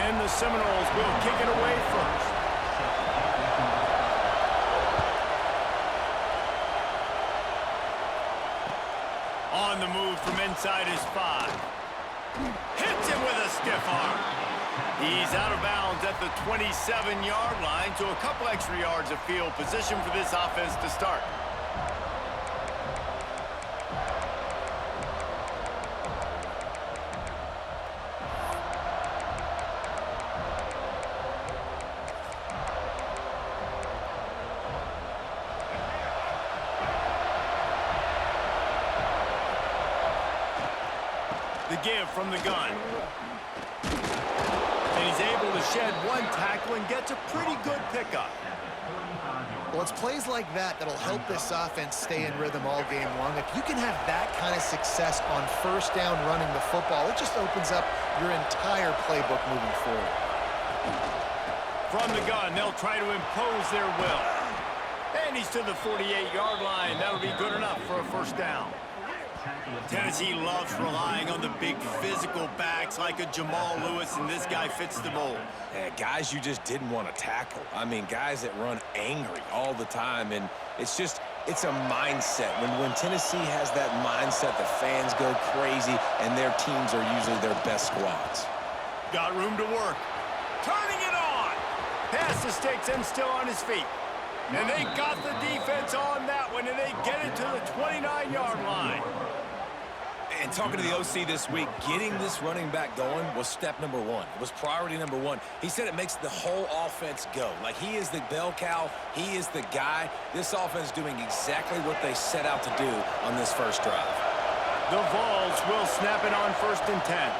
And the Seminoles will kick it away first. On the move from inside his 5. Hits him with a stiff arm. He's out of bounds at the 27-yard line, so a couple extra yards of field position for this offense to start. The give from the gun. And he's able to shed one tackle and gets a pretty good pickup. Well, it's plays like that that'll help this offense stay in rhythm all game long. If you can have that kind of success on first down running the football, it just opens up your entire playbook moving forward. From the gun, they'll try to impose their will. And he's to the 48-yard line. That'll be good enough for a first down. Tennessee loves relying on the big physical backs like a Jamal Lewis, and this guy fits the mold. Yeah, guys you just didn't want to tackle. I mean, guys that run angry all the time, and it's a mindset. When Tennessee has that mindset, the fans go crazy, and their teams are usually their best squads. Got room to work. Turning it on. Pass the sticks and still on his feet. And they got the defense on that one, and they get it to the 29-yard line. And talking to the OC this week, getting this running back going was step number one. It was priority number one. He said it makes the whole offense go. Like, he is the bell cow. He is the guy. This offense is doing exactly what they set out to do on this first drive. The Vols will snap it on 1st and 10.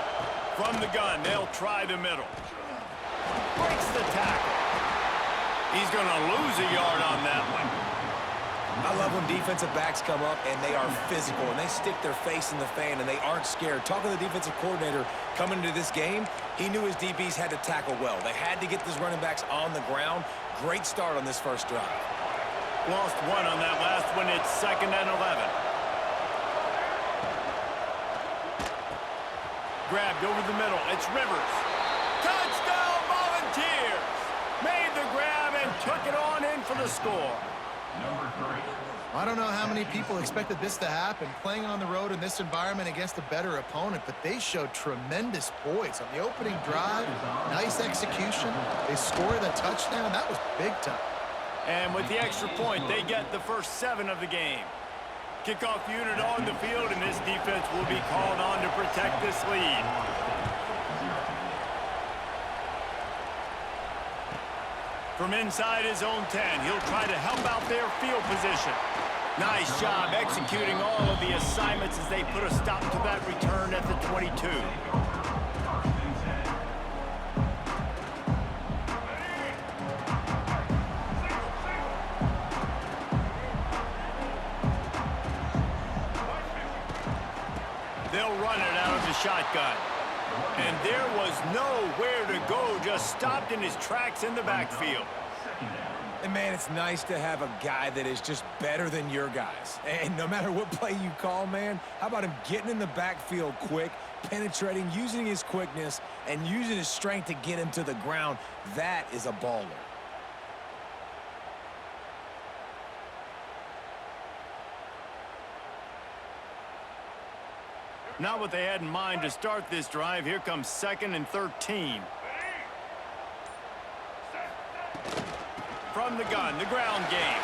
From the gun, they'll try the middle. Breaks the tackle. He's going to lose a yard on that one. I love when defensive backs come up and they are physical and they stick their face in the fan and they aren't scared. Talking to the defensive coordinator coming into this game, he knew his DBs had to tackle well. They had to get these running backs on the ground. Great start on this first drive. Lost one on that last one. It's 2nd and 11. Grabbed over the middle. It's Rivers. Touchdown Volunteers! Made the grab and took it on in for the score. I don't know how many people expected this to happen, playing on the road in this environment against a better opponent, but they showed tremendous poise on the opening drive. Nice execution. They scored a touchdown. That was big time. And with the extra point, they get the first 7 of the game. Kickoff unit on the field, and this defense will be called on to protect this lead. From inside his own 10, he'll try to help out their field position. Nice job executing all of the assignments as they put a stop to that return at the 22. They'll run it out of the shotgun. And there was nowhere to go, just stopped in his tracks in the backfield. And, man, it's nice to have a guy that is just better than your guys. And no matter what play you call, man, how about him getting in the backfield quick, penetrating, using his quickness, and using his strength to get him to the ground? That is a baller. Not what they had in mind to start this drive. Here comes 2nd and 13. From the gun, the ground game.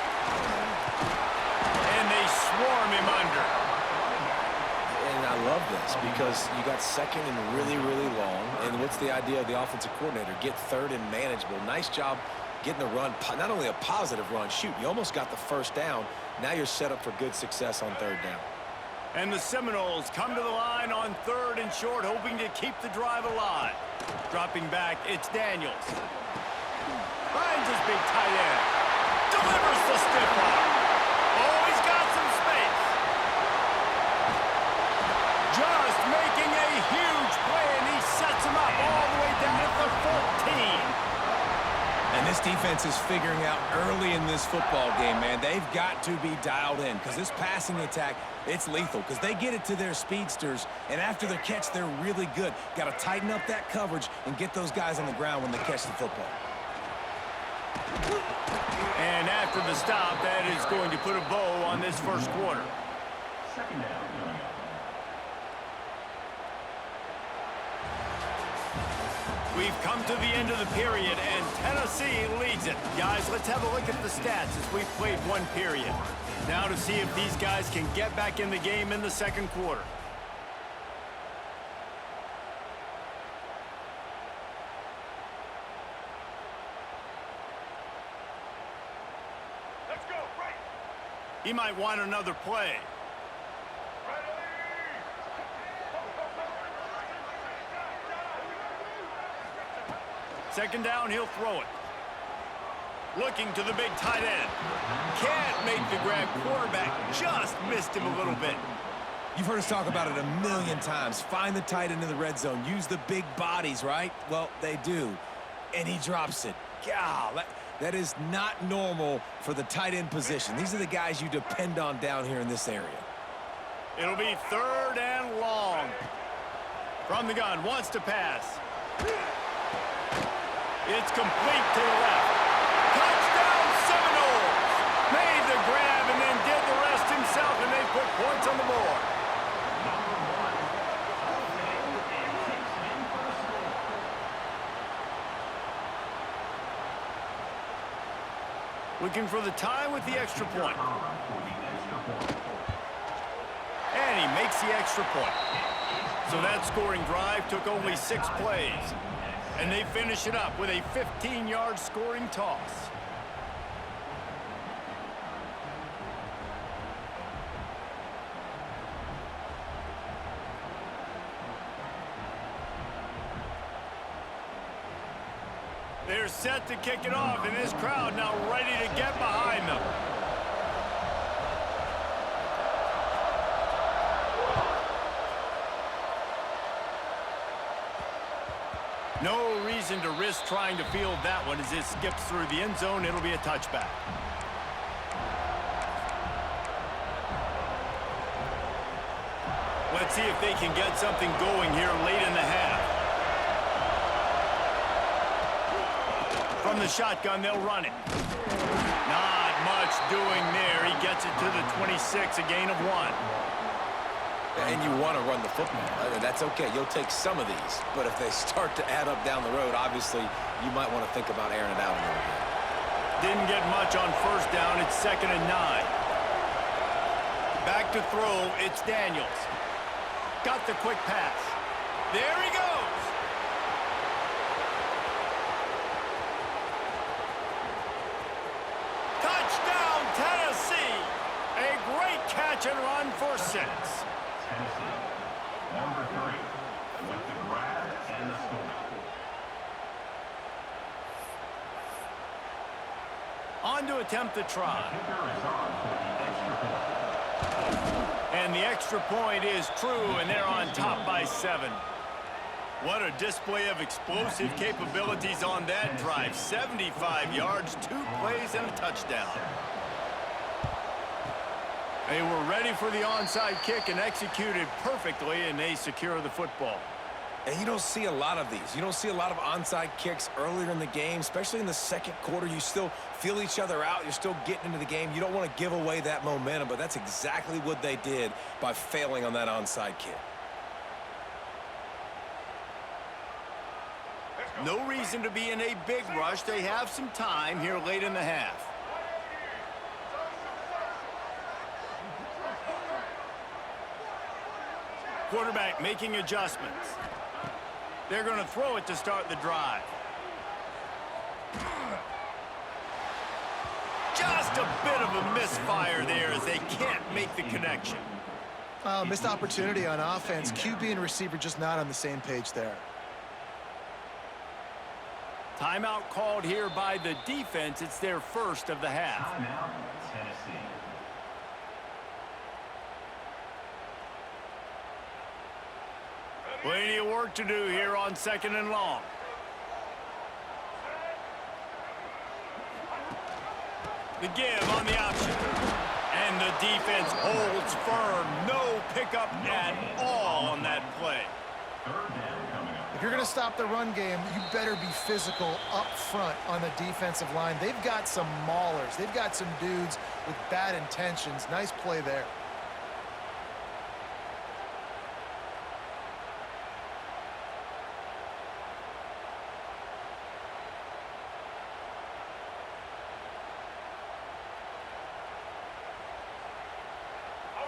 And they swarm him under. And I love this because you got 2nd and really, really long. And what's the idea of the offensive coordinator? Get 3rd and manageable. Nice job getting the run. Not only a positive run, shoot, you almost got the first down. Now you're set up for good success on 3rd down. And the Seminoles come to the line on 3rd and short, hoping to keep the drive alive. Dropping back, it's Daniels. Finds his big tight end. Delivers the stiff arm. Oh, he's got some space. Just making a huge play, and he sets him up all the way down at the 14. And this defense is figuring out early in this football game, man, they've got to be dialed in because this passing attack, it's lethal because they get it to their speedsters, and after their catch, they're really good. Got to tighten up that coverage and get those guys on the ground when they catch the football. And after the stop, that is going to put a bow on this first quarter. We've come to the end of the period, and Tennessee leads it. Guys, let's have a look at the stats as we've played one period. Now to see if these guys can get back in the game in the second quarter. Let's go, right. He might want another play. Second down, he'll throw it. Looking to the big tight end. Can't make the grab. Quarterback just missed him a little bit. You've heard us talk about it a million times. Find the tight end in the red zone. Use the big bodies, right? Well, they do. And he drops it. God, that is not normal for the tight end position. These are the guys you depend on down here in this area. It'll be third and long. From the gun, wants to pass. It's complete to the left. Touchdown Seminoles! Made the grab and then did the rest himself, and they put points on the board. Looking for the tie with the extra point. And he makes the extra point. So that scoring drive took only 6 plays. And they finish it up with a 15-yard scoring toss. They're set to kick it off, and this crowd now ready to get behind them. No reason to risk trying to field that one as it skips through the end zone. It'll be a touchback. Let's see if they can get something going here late in the half. From the shotgun, they'll run it. Not much doing there. He gets it to the 26, a gain of 1. And you want to run the football. That's okay. You'll take some of these. But if they start to add up down the road, obviously, you might want to think about airing it out a little bit. Didn't get much on first down. It's 2nd and 9. Back to throw. It's Daniels. Got the quick pass. There he goes. Touchdown, Tennessee. A great catch and run for 6. Tennessee, number 3, with the grab and the score. On to attempt the try. And the extra point is true, and they're on top by 7. What a display of explosive capabilities on that drive. 75 yards, 2 plays, and a touchdown. They were ready for the onside kick and executed perfectly, and they secure the football. And you don't see a lot of these. You don't see a lot of onside kicks earlier in the game, especially in the second quarter. You still feel each other out. You're still getting into the game. You don't want to give away that momentum, but that's exactly what they did by failing on that onside kick. No reason to be in a big rush. They have some time here late in the half. Quarterback making adjustments. They're going to throw it to start the drive. Just a bit of a misfire there as they can't make the connection. Missed opportunity on offense. QB and receiver just not on the same page there. Timeout called here by the defense. It's their first of the half. Timeout, Tennessee. Plenty of work to do here on 2nd and long. The give on the option. And the defense holds firm. No pickup at all on that play. If you're going to stop the run game, you better be physical up front on the defensive line. They've got some maulers. They've got some dudes with bad intentions. Nice play there.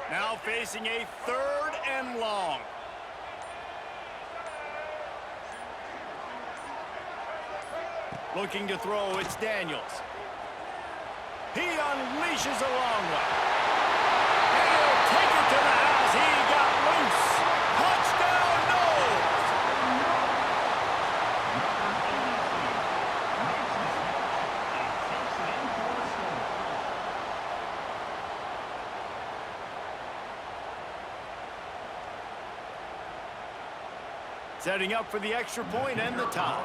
Now facing a 3rd and long. Looking to throw, it's Daniels. He unleashes a long one. And he'll take it to the house. He got loose. Touchdown, Noles! Setting up for the extra point and the tie.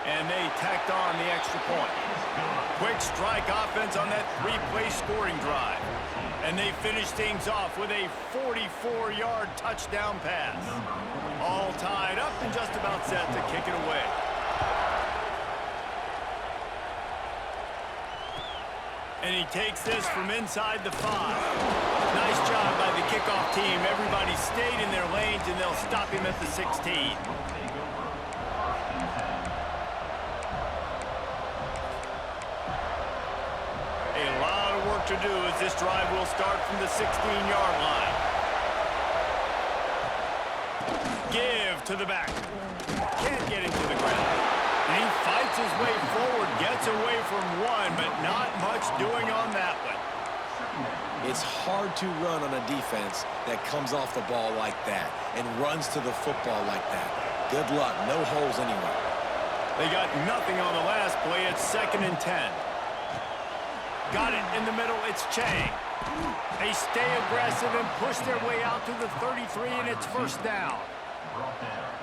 And they tacked on the extra point. Quick strike offense on that three-play scoring drive. And they finish things off with a 44-yard touchdown pass. All tied up and just about set to kick it away. And he takes this from inside the 5. Nice job by the kickoff team. Everybody stayed in their lanes, and they'll stop him at the 16. A lot of work to do as this drive will start from the 16-yard line. Give to the back. Can't get him to the ground. And he fights his way forward, gets away from one, but not much doing on that one. It's hard to run on a defense that comes off the ball like that and runs to the football like that. Good luck. No holes anywhere. They got nothing on the last play. It's 2nd and 10. Got it in the middle. It's Chang. They stay aggressive and push their way out to the 33, and it's 1st down.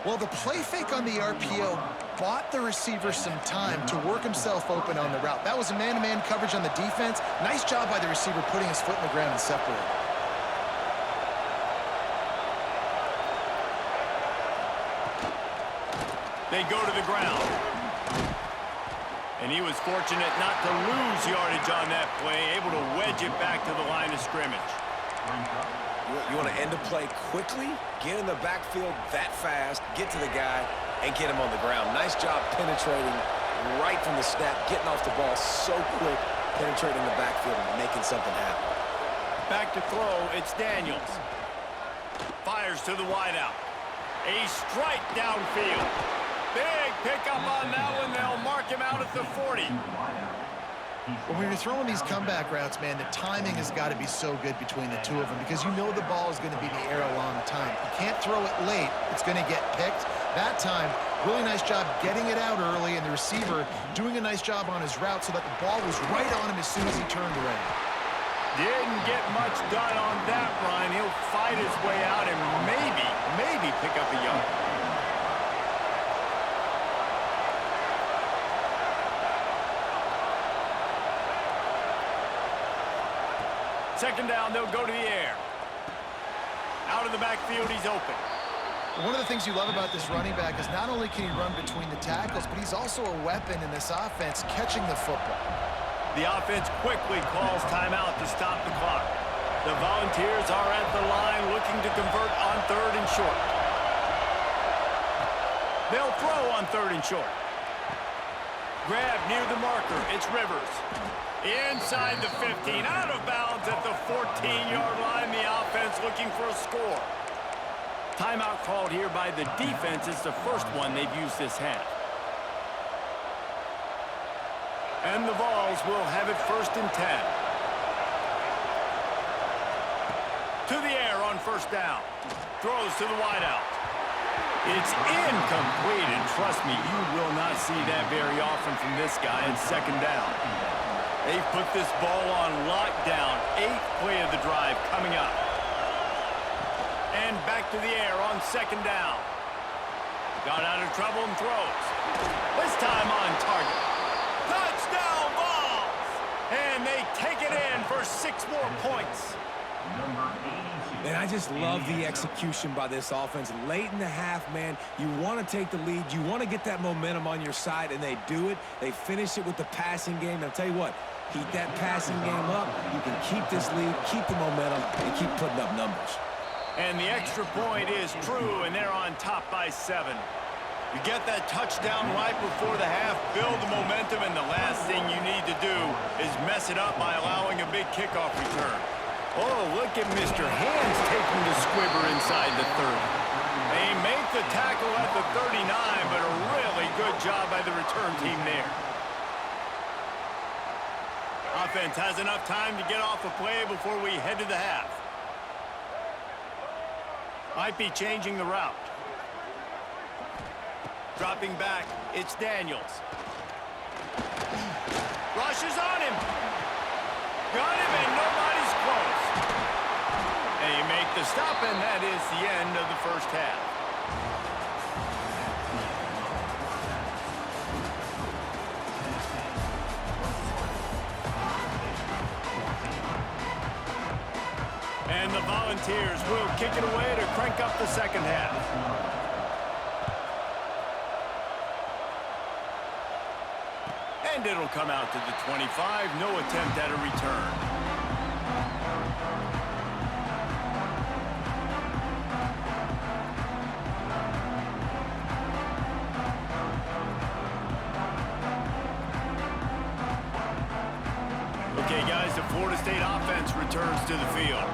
Well, the play fake on the RPO bought the receiver some time to work himself open on the route. That was a man-to-man coverage on the defense. Nice job by the receiver putting his foot in the ground and separating. They go to the ground. And he was fortunate not to lose yardage on that play, able to wedge it back to the line of scrimmage. You want to end a play quickly, get in the backfield that fast, get to the guy, and get him on the ground. Nice job penetrating right from the snap, getting off the ball so quick, penetrating the backfield and making something happen. Back to throw, it's Daniels. Fires to the wideout. A strike downfield. Big pickup on that one. They'll mark him out at the 40. When you're throwing these comeback routes, man, the timing has got to be so good between the two of them because you know the ball is going to be in the air a long time. You can't throw it late. It's going to get picked. That time, really nice job getting it out early, and the receiver doing a nice job on his route so that the ball was right on him as soon as he turned around. Didn't get much done on that run. He'll fight his way out and maybe pick up a yard. 2nd down, they'll go to the air. Out of the backfield, he's open. One of the things you love about this running back is not only can he run between the tackles, but he's also a weapon in this offense catching the football. The offense quickly calls timeout to stop the clock. The Volunteers are at the line looking to convert on 3rd and short. They'll throw on 3rd and short. Grab near the marker. It's Rivers. Inside the 15, out of bounds at the 14-yard line. The offense looking for a score. Timeout called here by the defense. It's the first one they've used this half. And the Vols will have it 1st and 10. To the air on 1st down. Throws to the wideout. It's incomplete, and trust me, you will not see that very often from this guy in 2nd down. They've put this ball on lockdown. 8th play of the drive coming up. And back to the air on 2nd down. Got out of trouble and throws. This time on target. Touchdown Vols! And they take it in for 6 more points. And I just love the execution by this offense. Late in the half, man, you want to take the lead. You want to get that momentum on your side, and they do it. They finish it with the passing game. And I'll tell you what, keep that passing game up. You can keep this lead, keep the momentum, and keep putting up numbers. And the extra point is true, and they're on top by 7. You get that touchdown right before the half, build the momentum, and the last thing you need to do is mess it up by allowing a big kickoff return. Oh, look at Mr. Hands taking the squibber inside the 30. They make the tackle at the 39, but a really good job by the return team there. Offense has enough time to get off a play before we head to the half. Might be changing the route. Dropping back, it's Daniels. Rushes on him. Got him, and nobody's close. They make the stop, and that is the end of the first half. And the Volunteers will kick it away to crank up the second half. And it'll come out to the 25. No attempt at a return. Okay, guys, the Florida State offense returns to the field.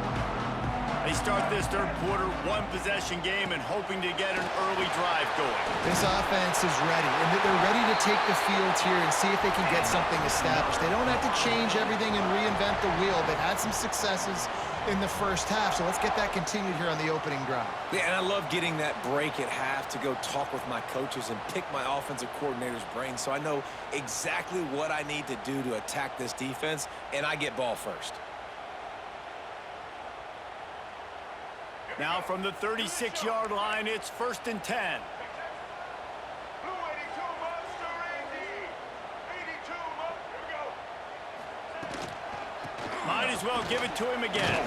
They start this third quarter, one-possession game, and hoping to get an early drive going. This offense is ready, and they're ready to take the field here and see if they can get something established. They don't have to change everything and reinvent the wheel. They've had some successes in the first half, so let's get that continued here on the opening drive. Yeah, and I love getting that break at half to go talk with my coaches and pick my offensive coordinator's brain so I know exactly what I need to do to attack this defense, and I get ball first. Now from the 36-yard line, it's 1st and 10. Might as well give it to him again.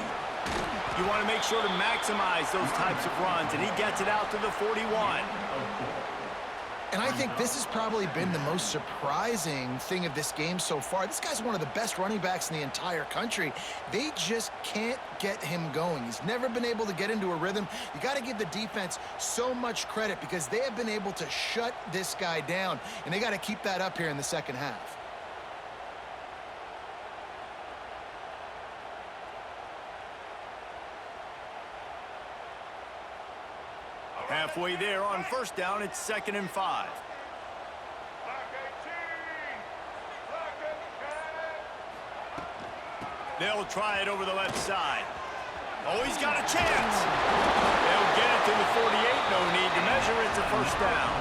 You want to make sure to maximize those types of runs, and he gets it out to the 41. And I think this has probably been the most surprising thing of this game so far. This guy's one of the best running backs in the entire country. They just can't get him going. He's never been able to get into a rhythm. You got to give the defense so much credit because they have been able to shut this guy down, and they got to keep that up here in the second half. Halfway there on 1st down, it's 2nd and 5. They'll try it over the left side. Oh, he's got a chance. They'll get it to the 48. No need to measure. It's a 1st down.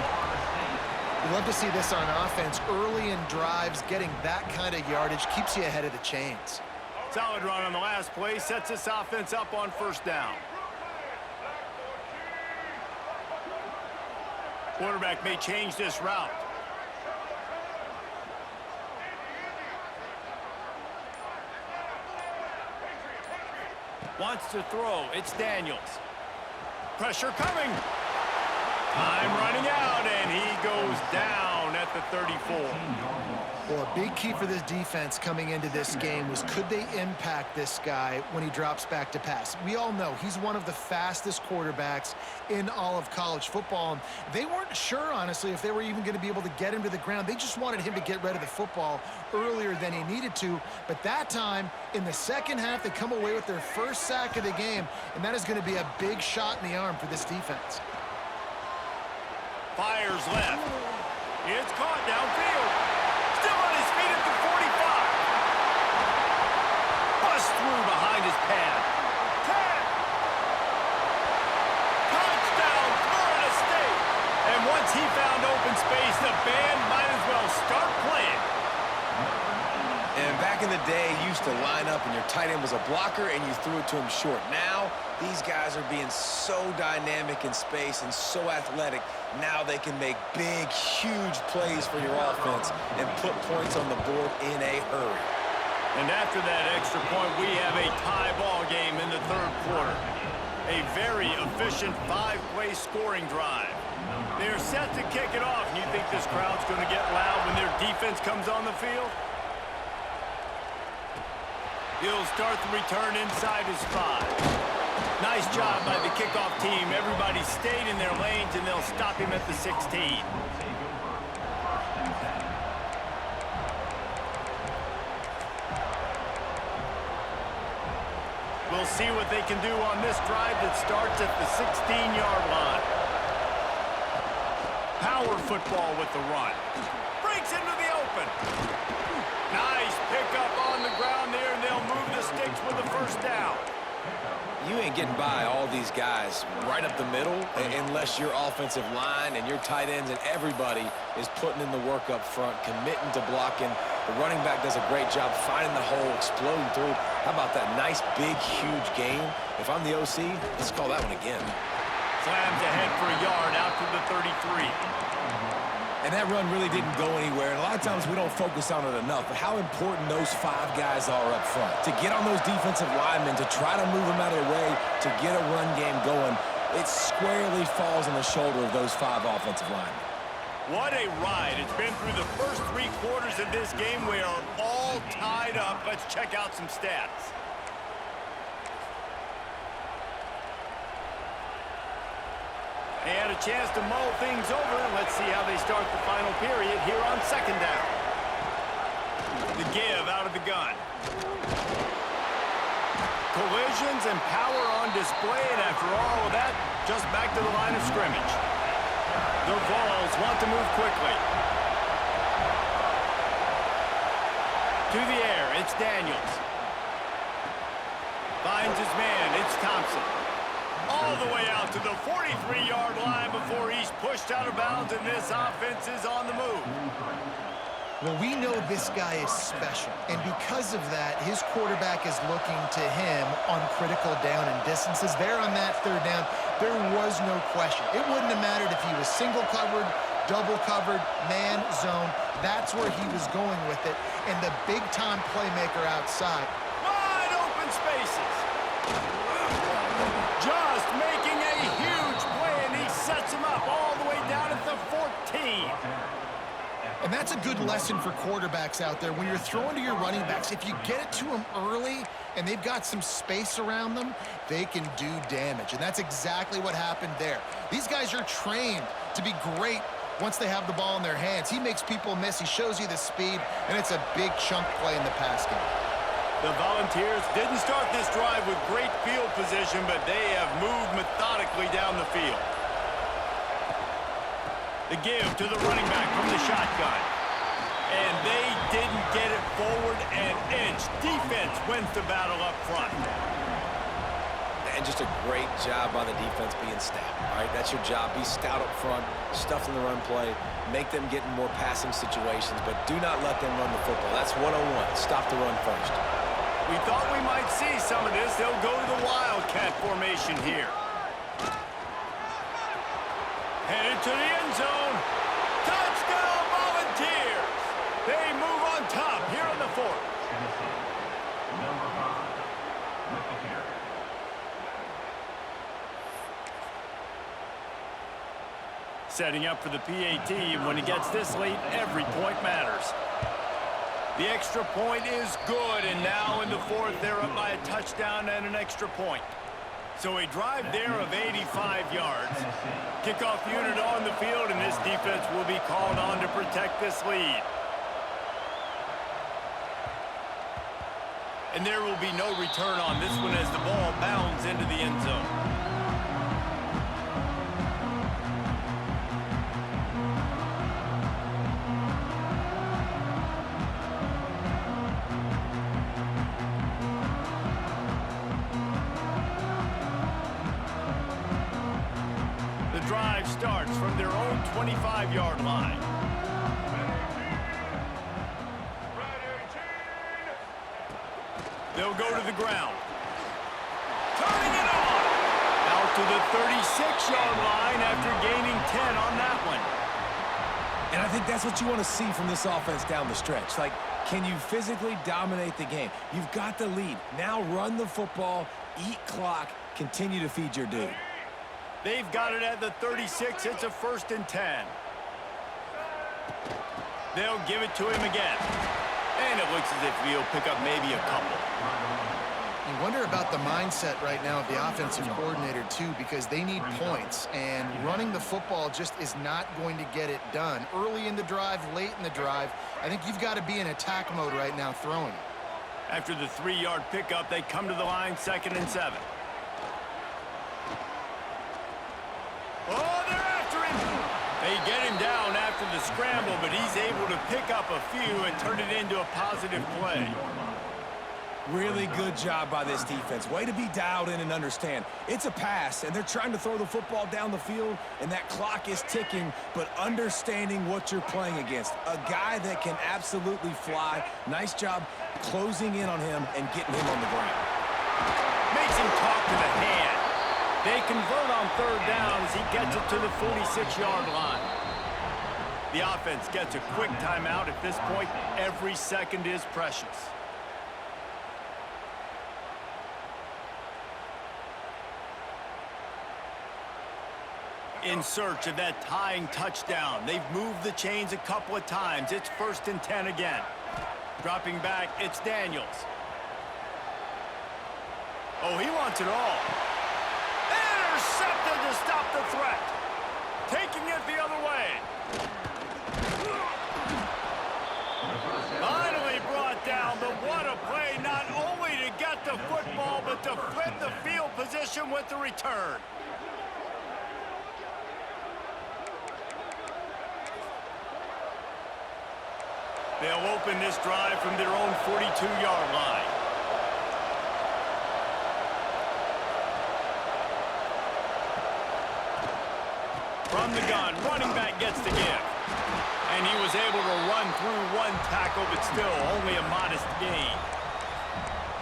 You love to see this on offense. Early in drives, getting that kind of yardage keeps you ahead of the chains. Solid run on the last play. Sets this offense up on 1st down. Quarterback may change this route. Wants to throw. It's Daniels. Pressure coming. Time running out, and he goes down at the 34. Well, a big key for this defense coming into this game was could they impact this guy when he drops back to pass? We all know he's one of the fastest quarterbacks in all of college football. They weren't sure, honestly, if they were even going to be able to get him to the ground. They just wanted him to get rid of the football earlier than he needed to. But that time, in the second half, they come away with their first sack of the game, and that is going to be a big shot in the arm for this defense. Fires left. It's caught downfield. Still on his feet at the 45. Bust through behind his pad. 10. Touchdown, Florida State. And once he found open space, the band might as well start playing. And back in the day, you used to line up and your tight end was a blocker and you threw it to him short. Now, these guys are being so dynamic in space and so athletic. Now they can make big, huge plays for your offense and put points on the board in a hurry. And after that extra point, we have a tie ball game in the third quarter. A very efficient 5-play scoring drive. They're set to kick it off. And you think this crowd's going to get loud when their defense comes on the field? He'll start the return inside his 5. Nice job by the kickoff team. Everybody stayed in their lanes, and they'll stop him at the 16. We'll see what they can do on this drive that starts at the 16-yard line. Power football with the run. Breaks into the open. Nice pickup on the ground there, and they'll move the sticks with the 1st down. You ain't getting by all these guys right up the middle unless your offensive line and your tight ends and everybody is putting in the work up front, committing to blocking. The running back does a great job finding the hole, exploding through, How about that nice, big, huge game? If I'm the OC, let's call that one again. Slams ahead for a yard out to the 33. And that run really didn't go anywhere. And a lot of times we don't focus on it enough, but how important those 5 guys are up front. To get on those defensive linemen, to try to move them out of their way, to get a run game going, it squarely falls on the shoulder of those 5 offensive linemen. What a ride. It's been through the first 3 quarters of this game. We are all tied up. Let's check out some stats. They had a chance to mull things over. Let's see how they start the final period here on 2nd down. The give out of the gun. Collisions and power on display, and after all of that, just back to the line of scrimmage. The Vols want to move quickly. To the air, it's Daniels. Finds his man, it's Thompson. All the way out to the 43-yard line before he's pushed out of bounds, and this offense is on the move. Well, we know this guy is special, and because of that, his quarterback is looking to him on critical down and distances. There on that 3rd down, there was no question. It wouldn't have mattered if he was single covered, double covered, man, zone. That's where he was going with it, and the big-time playmaker outside. Wide open spaces. Just making a huge play, and he sets him up all the way down at the 14. And that's a good lesson for quarterbacks out there. When you're throwing to your running backs, if you get it to them early and they've got some space around them, they can do damage. And that's exactly what happened there. These guys are trained to be great once they have the ball in their hands. He makes people miss. He shows you the speed, and it's a big chunk play in the pass game. The Volunteers didn't start this drive with great field position, but they have moved methodically down the field. The give to the running back from the shotgun. And they didn't get it forward an inch. Defense wins the battle up front. And just a great job by the defense being stout. All right, that's your job. Be stout up front, stuff in the run play, make them get in more passing situations, but do not let them run the football. That's one-on-one. Stop the run first. We thought we might see some of this. They'll go to the Wildcat formation here. Headed to the end zone. Touchdown, Volunteers. They move on top here in the 4th. Number 5 with the carry. Setting up for the PAT, and when it gets this late, every point matters. The extra point is good, and now in the 4th, they're up by a touchdown and an extra point. So a drive there of 85 yards. Kickoff unit on the field, and this defense will be called on to protect this lead. And there will be no return on this one as the ball bounds into the end zone. Drive starts from their own 25-yard line. They'll go to the ground. Turning it on. Out to the 36-yard line after gaining 10 on that one. And I think that's what you want to see from this offense down the stretch. Like, can you physically dominate the game? You've got the lead. Now run the football, eat clock, continue to feed your dude. They've got it at the 36. It's a 1st and 10. They'll give it to him again. And it looks as if he'll pick up maybe a couple. You wonder about the mindset right now of the offensive coordinator, too, because they need points, and running the football just is not going to get it done. Early in the drive, late in the drive, I think you've got to be in attack mode right now throwing it. After the 3-yard pickup, they come to the line, 2nd and 7. Oh, they're after him. They get him down after the scramble, but he's able to pick up a few and turn it into a positive play. Really good job by this defense. Way to be dialed in and understand. It's a pass, and they're trying to throw the football down the field, and that clock is ticking, but understanding what you're playing against. A guy that can absolutely fly. Nice job closing in on him and getting him on the ground. Makes him talk to the hand. They convert on third down as he gets it to the 46-yard line. The offense gets a quick timeout at this point. Every second is precious. In search of that tying touchdown. They've moved the chains a couple of times. It's 1st and 10 again. Dropping back, it's Daniels. Oh, he wants it all. Intercepted to stop the threat. Taking it the other way. Finally brought down, but what a play, not only to get the football, but to flip the field position with the return. They'll open this drive from their own 42-yard line. From the gun, running back gets the give. And he was able to run through one tackle, but still only a modest gain.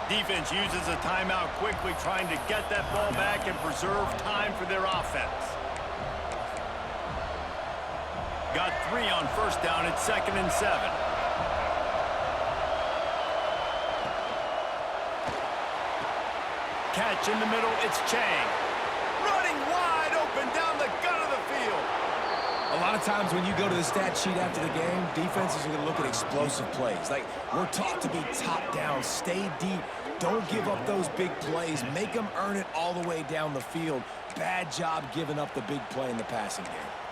Defense uses a timeout quickly, trying to get that ball back and preserve time for their offense. Got 3 on 1st down at 2nd and 7. Catch in the middle, it's Chang. Running wide open down the gut of the field. A lot of times when you go to the stat sheet after the game, defenses are going to look at explosive plays. Like, we're taught to be top down, stay deep, don't give up those big plays, make them earn it all the way down the field. Bad job giving up the big play in the passing game.